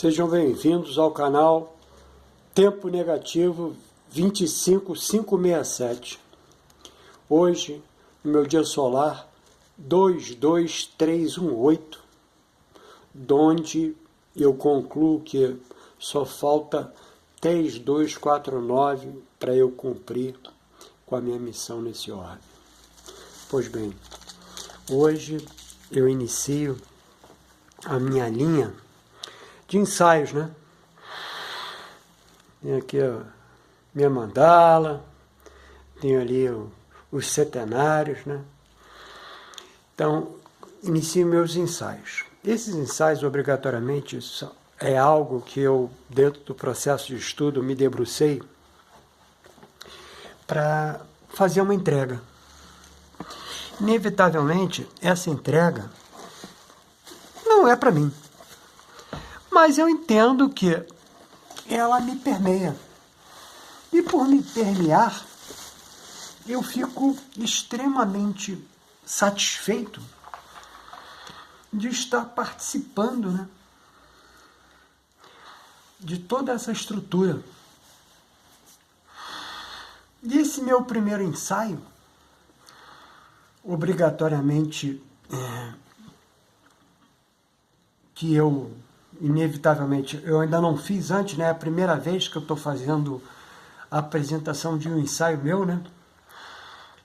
Sejam bem-vindos ao canal Tempo Negativo 25567. Hoje, no meu dia solar 22318, donde eu concluo que só falta 10249 para eu cumprir com a minha missão nesse orbe. Pois bem, hoje eu inicio a minha linha de ensaios, né? Tem aqui a minha mandala, tenho ali os centenários, né? Então, inicio meus ensaios. Esses ensaios, obrigatoriamente, é algo que eu, dentro do processo de estudo, me debrucei para fazer uma entrega. Inevitavelmente, essa entrega não é para mim. Mas eu entendo que ela me permeia. E por me permear, eu fico extremamente satisfeito de estar participando, né, de toda essa estrutura. E esse meu primeiro ensaio, obrigatoriamente, que eu inevitavelmente, eu ainda não fiz antes, né? É a primeira vez que eu estou fazendo a apresentação de um ensaio meu, né?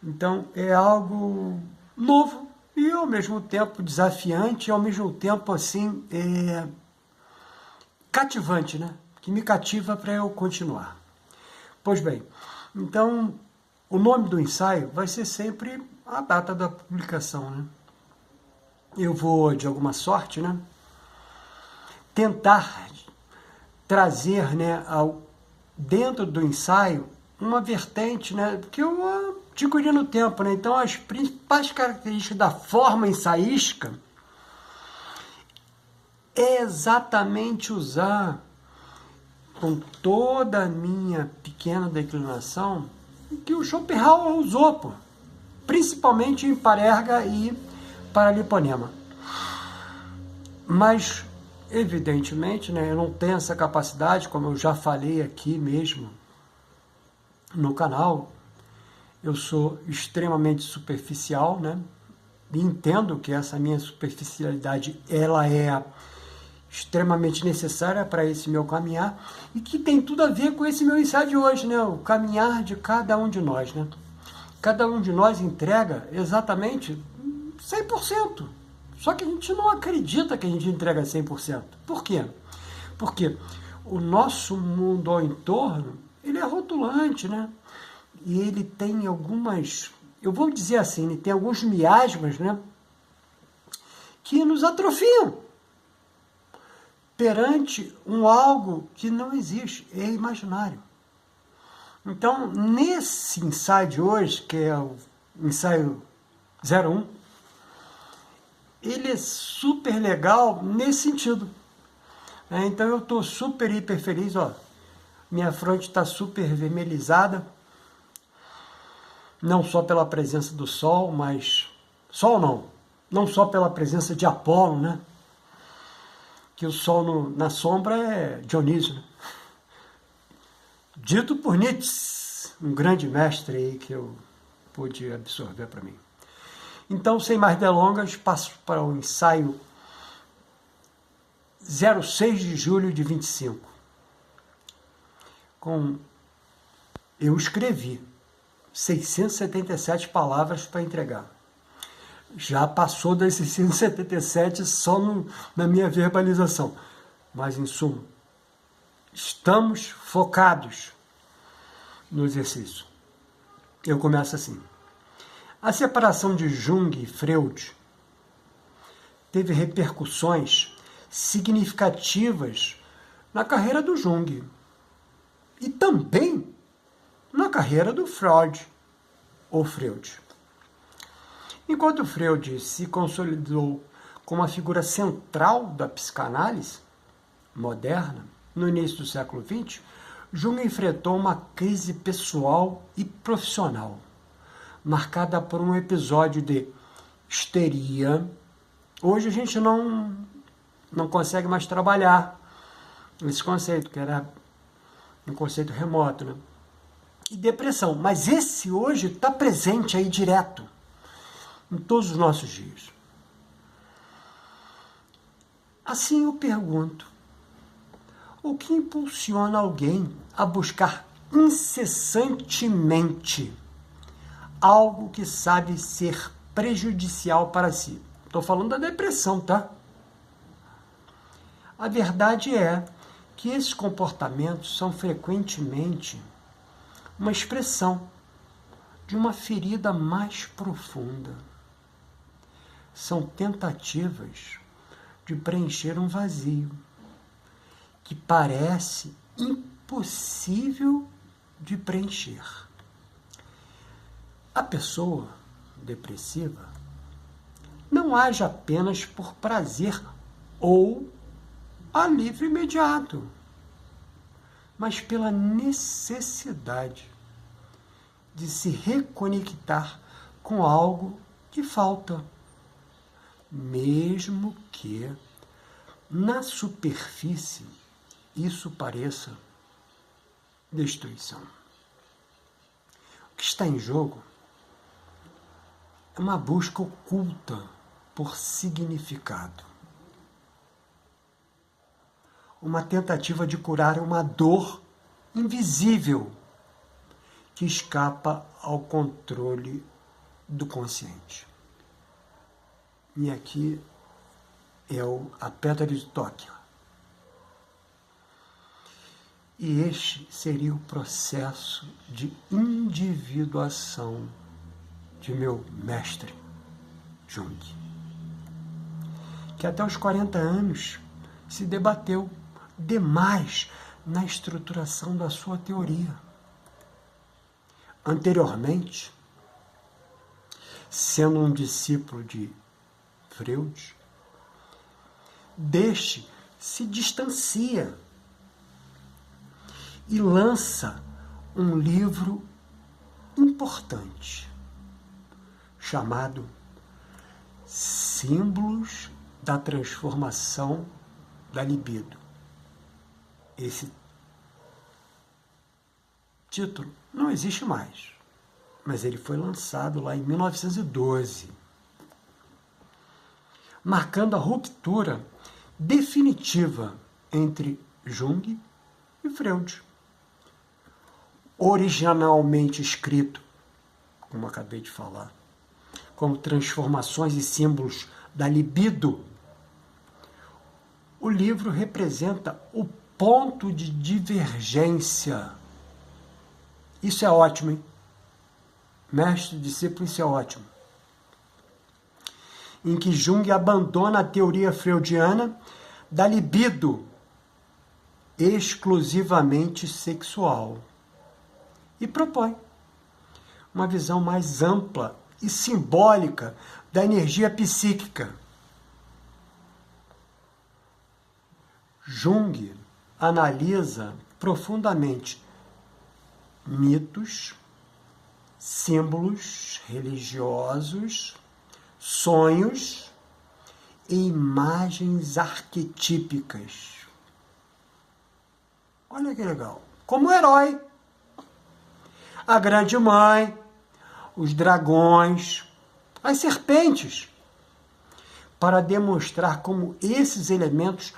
Então, é algo novo e, ao mesmo tempo, desafiante, e, ao mesmo tempo, assim, cativante, né? Que me cativa para eu continuar. Pois bem, então, o nome do ensaio vai ser sempre a data da publicação, né? Eu vou, de alguma sorte, né, tentar trazer, né, dentro do ensaio uma vertente, né, que eu adquiri no tempo, né? Então, as principais características da forma ensaística é exatamente usar, com toda a minha pequena declinação, que o Schopenhauer usou, pô, principalmente em Parerga e Paraliponema. Mas, evidentemente, né, eu não tenho essa capacidade, como eu já falei aqui mesmo no canal. Eu sou extremamente superficial, né? E entendo que essa minha superficialidade, ela é extremamente necessária para esse meu caminhar e que tem tudo a ver com esse meu ensaio de hoje, né? O caminhar de cada um de nós, né? Cada um de nós entrega exatamente 100%. Só que a gente não acredita que a gente entrega 100%. Por quê? Porque o nosso mundo ao entorno, ele é rotulante, né? E ele tem algumas, eu vou dizer assim, ele tem alguns miasmas, né, que nos atrofiam perante algo que não existe, é imaginário. Então, nesse ensaio de hoje, que é o ensaio 01, ele é super legal nesse sentido. Então, eu estou super, hiper feliz, ó. Minha fronte está super vermelhizada, não só pela presença do Sol, mas... Sol não só pela presença de Apolo, né? Que o Sol na sombra é Dionísio, né? Dito por Nietzsche, um grande mestre aí que eu pude absorver para mim. Então, sem mais delongas, passo para o ensaio 06 de julho de 25. Eu escrevi 677 palavras para entregar. Já passou das 677 só na minha verbalização. Mas, em suma, estamos focados no exercício. Eu começo assim. A separação de Jung e Freud teve repercussões significativas na carreira do Jung e também na carreira do Freud, ou Freud. Enquanto Freud se consolidou como a figura central da psicanálise moderna, no início do século XX, Jung enfrentou uma crise pessoal e profissional, marcada por um episódio de histeria. Hoje a gente não consegue mais trabalhar esse conceito, que era um conceito remoto, né? E depressão. Mas esse hoje está presente aí direto, em todos os nossos dias. Assim eu pergunto, o que impulsiona alguém a buscar incessantemente algo que sabe ser prejudicial para si? Estou falando da depressão, tá? A verdade é que esses comportamentos são frequentemente uma expressão de uma ferida mais profunda. São tentativas de preencher um vazio que parece impossível de preencher. A pessoa depressiva não age apenas por prazer ou alívio imediato, mas pela necessidade de se reconectar com algo que falta, mesmo que na superfície isso pareça destruição. O que está em jogo é uma busca oculta por significado. Uma tentativa de curar uma dor invisível que escapa ao controle do consciente. E aqui é a pedra de toque. E este seria o processo de individuação de meu mestre Jung, que até os 40 anos se debateu demais na estruturação da sua teoria. Anteriormente, sendo um discípulo de Freud, deste se distancia e lança um livro importante chamado Símbolos da Transformação da Libido. Esse título não existe mais, mas ele foi lançado lá em 1912, marcando a ruptura definitiva entre Jung e Freud. Originalmente escrito, como acabei de falar, como Transformações e Símbolos da Libido, o livro representa o ponto de divergência. Isso é ótimo, hein? Mestre, discípulo, isso é ótimo. Em que Jung abandona a teoria freudiana da libido exclusivamente sexual e propõe uma visão mais ampla e simbólica da energia psíquica. Jung analisa profundamente mitos, símbolos religiosos, sonhos e imagens arquetípicas. Olha que legal. Como o herói, a grande mãe, os dragões, as serpentes, para demonstrar como esses elementos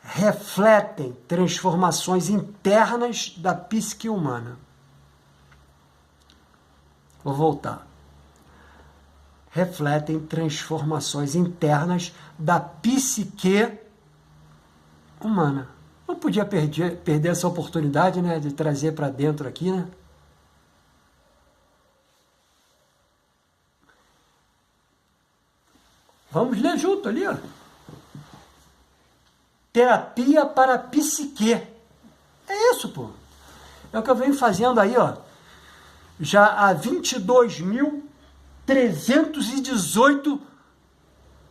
refletem transformações internas da psique humana. Vou voltar. Refletem transformações internas da psique humana. Não podia perder essa oportunidade, né, de trazer para dentro aqui, né? Vamos ler junto ali, ó. Terapia para a psique. É isso, pô. É o que eu venho fazendo aí, ó. Já há 22.318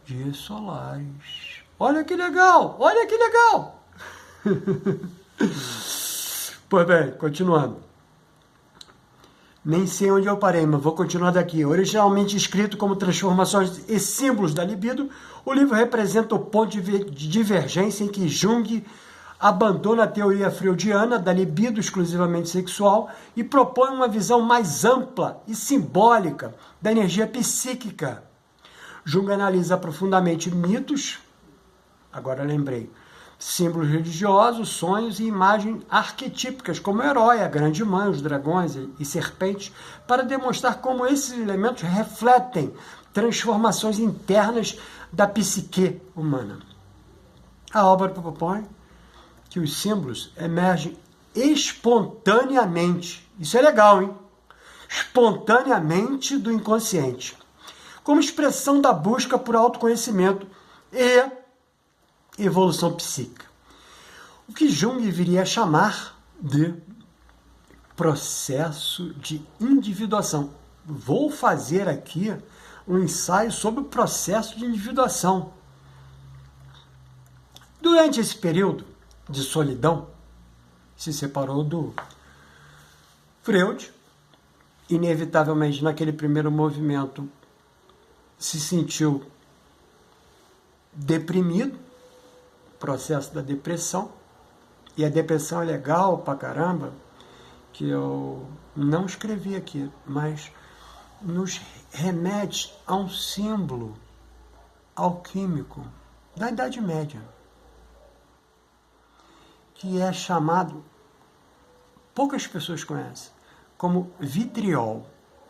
dias solares. Olha que legal! Olha que legal! Pois bem, continuando. Nem sei onde eu parei, mas vou continuar daqui. Originalmente escrito como Transformações e Símbolos da Libido, o livro representa o ponto de divergência em que Jung abandona a teoria freudiana da libido exclusivamente sexual e propõe uma visão mais ampla e simbólica da energia psíquica. Jung analisa profundamente mitos, agora lembrei, símbolos religiosos, sonhos e imagens arquetípicas, como o herói, a grande mãe, os dragões e serpentes, para demonstrar como esses elementos refletem transformações internas da psique humana. A obra propõe que os símbolos emergem espontaneamente, isso é legal, hein? Espontaneamente do inconsciente, como expressão da busca por autoconhecimento e evolução psíquica. O que Jung viria a chamar de processo de individuação. Vou fazer aqui um ensaio sobre o processo de individuação. Durante esse período de solidão, se separou do Freud, inevitavelmente naquele primeiro movimento se sentiu deprimido, processo da depressão, e a depressão é legal pra caramba, que eu não escrevi aqui, mas nos remete a um símbolo alquímico da Idade Média, que é chamado, poucas pessoas conhecem, como vitriol.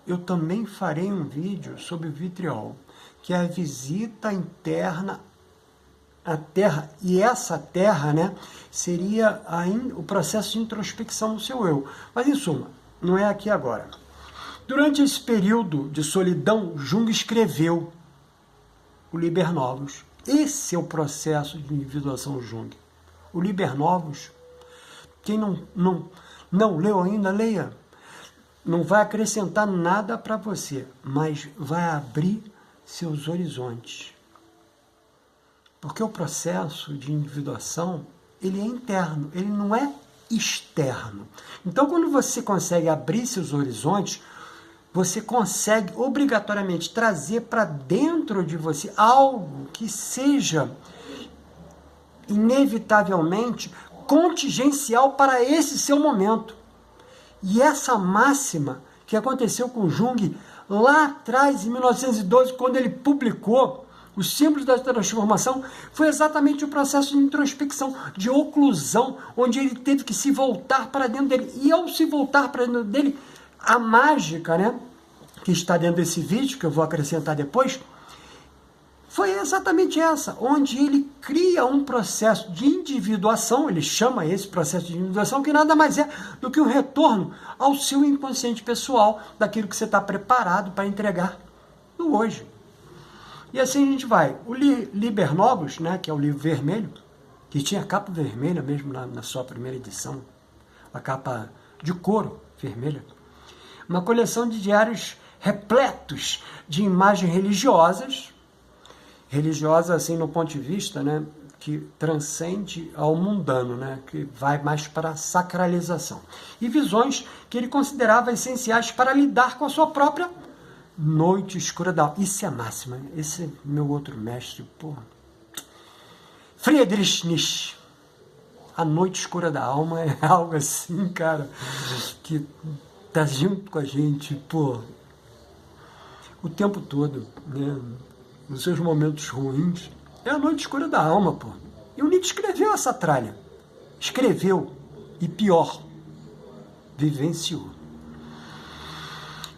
Eu também farei um vídeo sobre vitriol, que é a visita interna à Terra. E essa Terra, né, seria o processo de introspecção no seu eu. Mas, em suma, não é aqui agora. Durante esse período de solidão, Jung escreveu o Liber Novus. Esse é o processo de individuação Jung. O Liber Novus, quem não leu ainda, leia. Não vai acrescentar nada para você, mas vai abrir seus horizontes. Porque o processo de individuação, ele é interno, ele não é externo. Então, quando você consegue abrir seus horizontes, você consegue obrigatoriamente trazer para dentro de você algo que seja inevitavelmente contingencial para esse seu momento. E essa máxima que aconteceu com Jung lá atrás, em 1912, quando ele publicou Os Símbolos da Transformação, foi exatamente o processo de introspecção, de oclusão, onde ele teve que se voltar para dentro dele. E ao se voltar para dentro dele, a mágica, né, que está dentro desse vídeo, que eu vou acrescentar depois, foi exatamente essa, onde ele cria um processo de individuação, ele chama esse processo de individuação, que nada mais é do que um retorno ao seu inconsciente pessoal, daquilo que você está preparado para entregar no hoje. E assim a gente vai. O Liber Novus, né, que é o livro vermelho, que tinha capa vermelha mesmo na sua primeira edição, a capa de couro vermelha, uma coleção de diários repletos de imagens religiosas assim no ponto de vista, né, que transcende ao mundano, né, que vai mais para a sacralização. E visões que ele considerava essenciais para lidar com a sua própria noite escura da alma. Isso é a máxima. Esse é meu outro mestre, porra. Friedrich Nietzsche. A noite escura da alma é algo assim, cara, que tá junto com a gente, pô, o tempo todo, né? Nos seus momentos ruins, é a noite escura da alma, pô. E o Nietzsche escreveu essa tralha. Escreveu. E pior, vivenciou.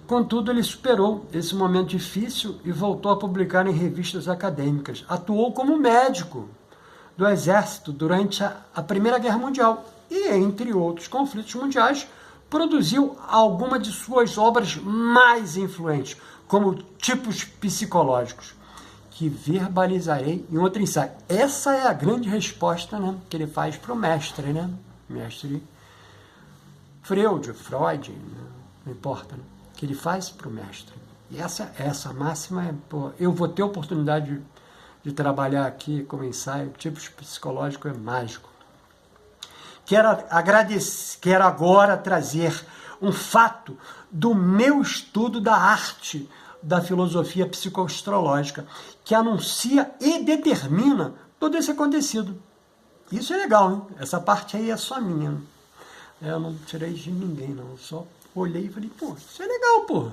Contudo, ele superou esse momento difícil e voltou a publicar em revistas acadêmicas. Atuou como médico do exército durante a Primeira Guerra Mundial e, entre outros conflitos mundiais, produziu algumas de suas obras mais influentes, como Tipos Psicológicos, que verbalizarei em outro ensaio. Essa é a grande resposta, né, que ele faz para o mestre, né? Mestre Freud, né? Não importa, né? Que ele faz para o mestre. E essa máxima, eu vou ter oportunidade de trabalhar aqui como ensaio, Tipos Psicológicos é mágico. Quero agora trazer um fato do meu estudo da arte da filosofia psicoastrológica, que anuncia e determina todo esse acontecido. Isso é legal, hein? Essa parte aí é só minha. Eu não tirei de ninguém, não. Eu só olhei e falei, pô, isso é legal, pô.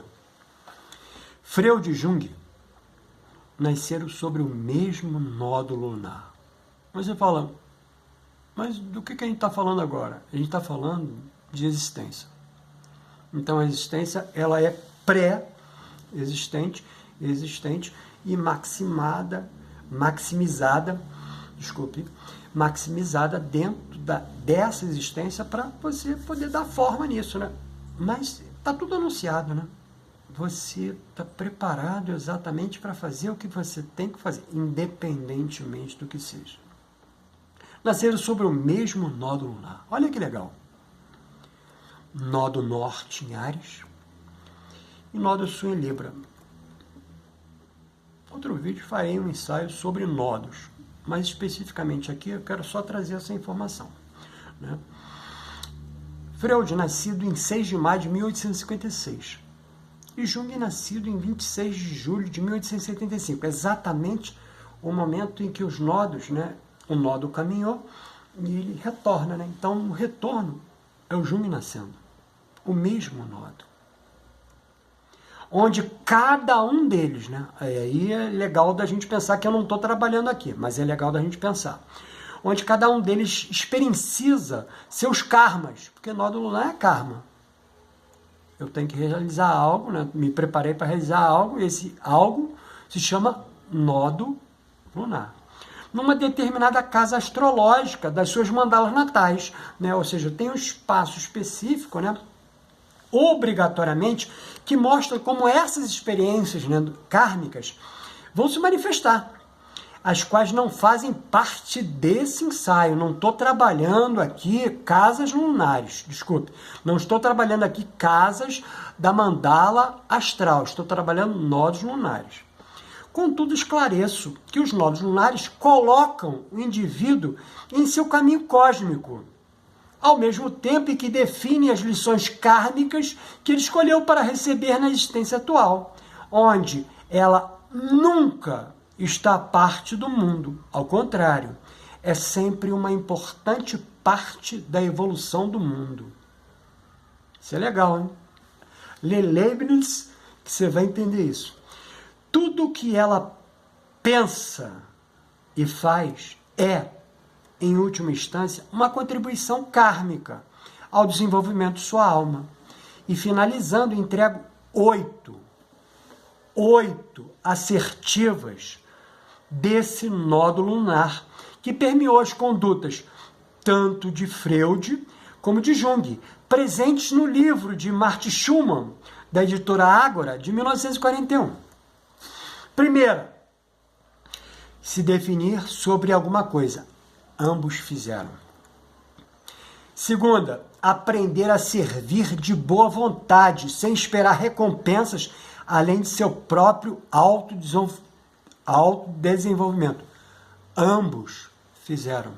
Freud e Jung nasceram sobre o mesmo nódulo lunar. Você fala, mas do que a gente está falando agora? A gente está falando de existência. Então a existência, ela é pré-existente, existente e maximizada dentro dessa existência para você poder dar forma nisso, né? Mas está tudo anunciado, né? Você está preparado exatamente para fazer o que você tem que fazer, independentemente do que seja. Nasceram sobre o mesmo nódo lunar. Olha que legal. Nódo norte em Áries e nódo sul em Libra. Outro vídeo farei um ensaio sobre nódos, mas especificamente aqui eu quero só trazer essa informação, né? Freud, nascido em 6 de maio de 1856, e Jung, nascido em 26 de julho de 1875, exatamente o momento em que os nódos, né, o nódo caminhou e ele retorna, né? Então o retorno é o Jung nascendo, o mesmo nódo, onde cada um deles, né? Aí é legal da gente pensar que eu não estou trabalhando aqui, mas é legal da gente pensar, onde cada um deles experiencia seus karmas, porque nódulo lunar é karma. Eu tenho que realizar algo, né? Me preparei para realizar algo, e esse algo se chama nódo lunar. Numa determinada casa astrológica das suas mandalas natais, né? Ou seja, tem um espaço específico, né? Obrigatoriamente, que mostra como essas experiências, né, kármicas vão se manifestar, as quais não fazem parte desse ensaio. Não estou trabalhando aqui casas lunares, desculpe, não estou trabalhando aqui casas da mandala astral, estou trabalhando nódos lunares. Contudo, esclareço que os nódos lunares colocam o indivíduo em seu caminho cósmico, ao mesmo tempo em que define as lições kármicas que ele escolheu para receber na existência atual, onde ela nunca está parte do mundo. Ao contrário, é sempre uma importante parte da evolução do mundo. Isso é legal, hein? Lê Leibniz, que você vai entender isso. Tudo que ela pensa e faz é, em última instância, uma contribuição kármica ao desenvolvimento de sua alma. E finalizando, entrego 8 assertivas desse nódulo lunar, que permeou as condutas tanto de Freud como de Jung, presentes no livro de Martin Schumann, da editora Ágora, de 1941. Primeira, se definir sobre alguma coisa. Ambos fizeram. Segunda, aprender a servir de boa vontade, sem esperar recompensas, além de seu próprio autodesenvolvimento. Ambos fizeram.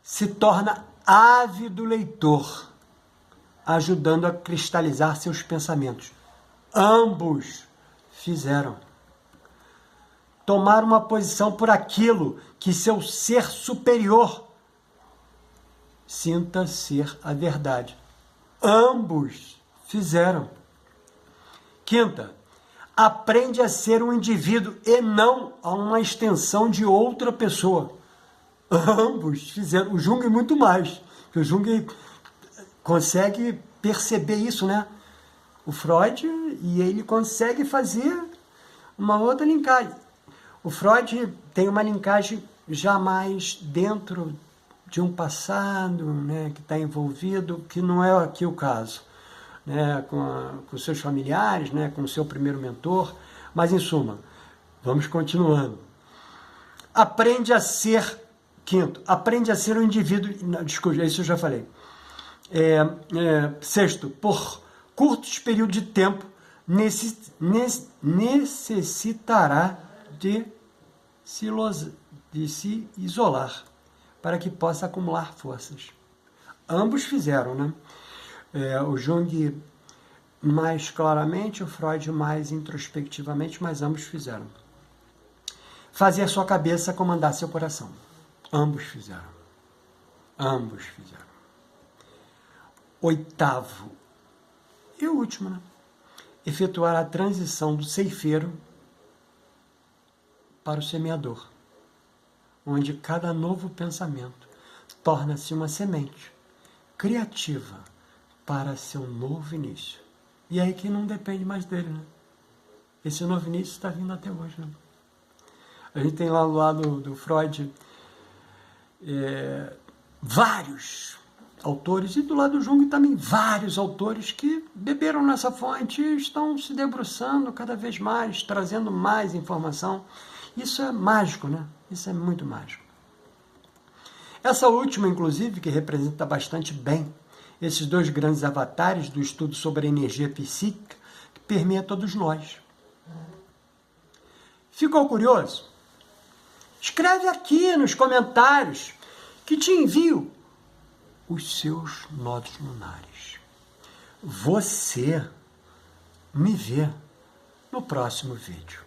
Se torna ávido leitor, ajudando a cristalizar seus pensamentos. Ambos fizeram. Tomar uma posição por aquilo que seu ser superior sinta ser a verdade. Ambos fizeram. Quinta, aprende a ser um indivíduo e não a uma extensão de outra pessoa. Ambos fizeram. O Jung muito mais, porque o Jung consegue perceber isso, né? O Freud, e ele consegue fazer uma outra linkagem. O Freud tem uma linkagem já mais dentro de um passado, né, que está envolvido, que não é aqui o caso, né, com seus familiares, né, com o seu primeiro mentor. Mas, em suma, vamos continuando. Quinto, aprende a ser um indivíduo... Desculpa, isso eu já falei. Sexto, por curtos períodos de tempo, necessitará de se isolar para que possa acumular forças. Ambos fizeram, né? O Jung mais claramente, o Freud mais introspectivamente, mas ambos fizeram. Fazer sua cabeça comandar seu coração. Ambos fizeram. Ambos fizeram. Oitavo e o último, né? Efetuar a transição do ceifeiro para o semeador, onde cada novo pensamento torna-se uma semente criativa para seu novo início. E aí que não depende mais dele, né? Esse novo início está vindo até hoje, né? A gente tem lá do lado do Freud vários autores, e do lado do Jung também vários autores que beberam nessa fonte e estão se debruçando cada vez mais, trazendo mais informação. Isso é mágico, né? Isso é muito mágico. Essa última, inclusive, que representa bastante bem esses dois grandes avatares do estudo sobre a energia psíquica que permeia todos nós. Ficou curioso? Escreve aqui nos comentários que te envio os seus nodos lunares. Você me vê no próximo vídeo.